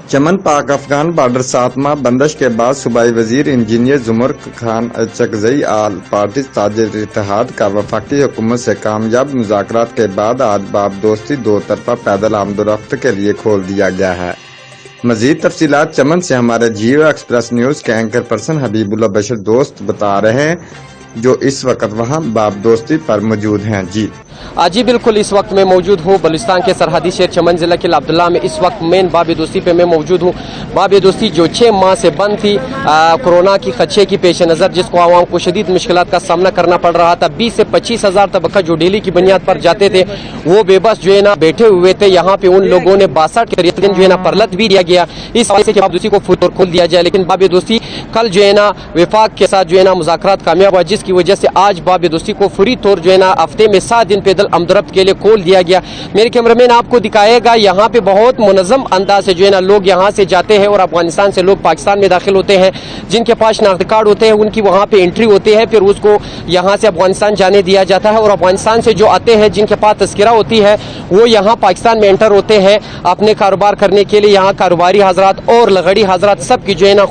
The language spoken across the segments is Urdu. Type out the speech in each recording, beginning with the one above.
چمن پاک افغان بارڈر 7 ماہ بندش کے بعد صوبائی وزیر انجینئر زمر خان چکزئی آل پارٹی تاجر اتحاد کا وفاقی حکومت سے کامیاب مذاکرات کے بعد آج باب دوستی دو طرفہ پیدل آمد و رفت کے لیے کھول دیا گیا ہے۔ مزید تفصیلات چمن سے ہمارے جیو ایکسپریس نیوز کے اینکر پرسن حبیب اللہ بشر دوست بتا رہے ہیں، جو اس وقت وہاں باب دوستی پر موجود ہیں۔ جی بالکل، اس وقت میں موجود ہوں بلوچستان کے سرحدی شہر چمن ضلع کے عبداللہ میں۔ اس وقت مین باب دوستی پہ میں موجود ہوں۔ باب دوستی جو 6 ماہ سے بند تھی کورونا کی خدشے کی پیش نظر، جس کو عوام کو شدید مشکلات کا سامنا کرنا پڑ رہا تھا۔ 20 سے 25 ہزار طبقہ جو ڈیلی کی بنیاد پر جاتے تھے وہ بے بس جو ہے نا بیٹھے ہوئے تھے۔ یہاں پہ ان لوگوں نے 62 کے ریتن جو ہے نا پرلت بھی دیا گیا اس وجہ سے کہ باب دوستی کو فوری طور کھول دیا جائے، لیکن باب دوستی کل جو ہے نا وفاق کے ساتھ جو ہے نا مذاکرات کامیاب ہوا، جس کی وجہ سے آج باب دوستی کو فوری طور جو ہے نا ہفتے میں 7 دن پیدل آمد و رفت کے لیے کھول دیا گیا۔ میرے کیمرامین آپ کو دکھائے گا، یہاں پہ بہت منظم انداز سے جو ہے نا لوگ یہاں سے جاتے ہیں اور افغانستان سے لوگ پاکستان میں داخل ہوتے ہیں۔ جن کے پاس شناختی کارڈ ہوتے ہیں ان کی وہاں پہ انٹری ہوتی ہے، پھر اس کو یہاں سے افغانستان جانے دیا جاتا ہے، اور افغانستان سے جو آتے ہیں جن کے پاس تذکرہ ہوتی ہے وہ یہاں پاکستان میں انٹر ہوتے ہیں اپنے کاروبار کرنے کے لیے۔ یہاں کاروباری حضرات اور لغڑی حضرات سب کی جو ہے نا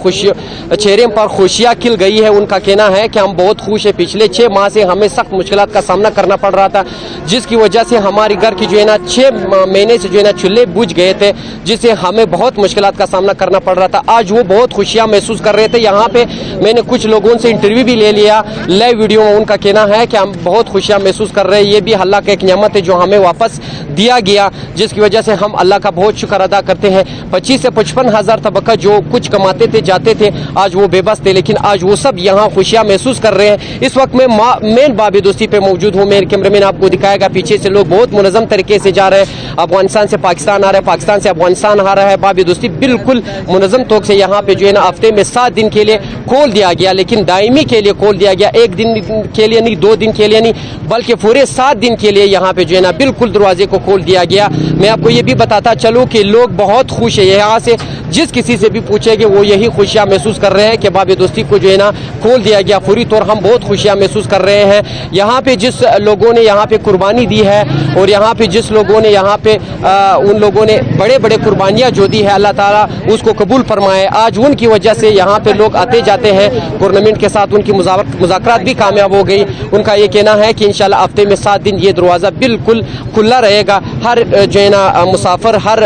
چہرے پر خوشیاں کھل گئی ہے۔ ان کا کہنا ہے کہ ہم بہت خوش ہیں، پچھلے 6 ماہ سے ہمیں سخت مشکلات کا سامنا کرنا پڑ رہا تھا، جس کی وجہ سے ہماری گھر کی جو ہے نا 6 مہینے سے جو ہے نا چولہے بجھ گئے تھے، جس سے ہمیں بہت مشکلات کا سامنا کرنا پڑ رہا تھا۔ آج وہ بہت خوشیاں محسوس کر رہے تھے۔ یہاں پہ میں نے کچھ لوگوں سے انٹرویو بھی لے لیا لائیو ویڈیو میں، ان کا کہنا ہے کہ ہم بہت خوشیاں محسوس کر رہے ہیں۔ یہ بھی اللہ کا ایک نعمت ہے جو ہمیں واپس دیا گیا، جس کی وجہ سے ہم اللہ کا بہت شکر ادا کرتے ہیں۔ 25 سے 55 ہزار طبقہ جو کچھ کماتے تھے جاتے تھے آج وہ بے بس تھے، لیکن آج وہ سب یہاں خوشیاں محسوس کر رہے ہیں۔ اس وقت میں مین باب دوستی پہ موجود ہوں۔ میرے کیمرامین آپ کو دکھائے گا، پیچھے سے لوگ بہت منظم طریقے سے جا رہے ہیں، افغانستان سے پاکستان آ رہے ہیں، پاکستان سے افغانستان آ رہا ہے۔ باب دوستی بالکل منظم طور سے یہاں پہ جو ہے نا ہفتے میں 7 دن کے لیے کھول دیا گیا، لیکن دائمی کے لیے کھول دیا گیا، 1 دن کے لیے نہیں، 2 دن کے لیے نہیں، بلکہ پورے 7 دن کے لیے یہاں پہ جو ہے نا بالکل دروازے کو کھول دیا گیا۔ میں آپ کو یہ بھی بتاتا چلوں کہ لوگ بہت خوش ہیں، یہاں سے جس کسی سے بھی پوچھے گے وہ یہی خوشیاں محسوس کر رہے ہیں کہ باب دوستی کو جو ہے نا کھول دیا گیا فوری طور۔ ہم بہت خوشیاں محسوس کر رہے ہیں۔ یہاں پہ جس لوگوں نے یہاں پہ قربانی دی ہے اور یہاں پہ جس لوگوں نے یہاں پہ ان لوگوں نے بڑے بڑے قربانیاں جو دی ہے، اللہ تعالیٰ اس کو قبول فرمائے۔ آج ان کی وجہ سے یہاں پہ لوگ آتے جاتے ہیں، گورنمنٹ کے ساتھ ان کی مذاکرات بھی کامیاب ہو گئی۔ ان کا یہ کہنا ہے کہ انشاءاللہ ہفتے میں 7 دن یہ دروازہ بالکل کھلا رہے گا۔ ہر جو ہے نا مسافر، ہر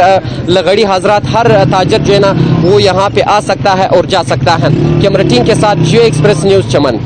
لغڑی حضرات، ہر تاجر جو ہے نا وہ یہاں پہ آ سکتا ہے اور جا سکتا ہے۔ کیمرہ ٹیم کے ساتھ جیو ایکسپریس نیوز چمن۔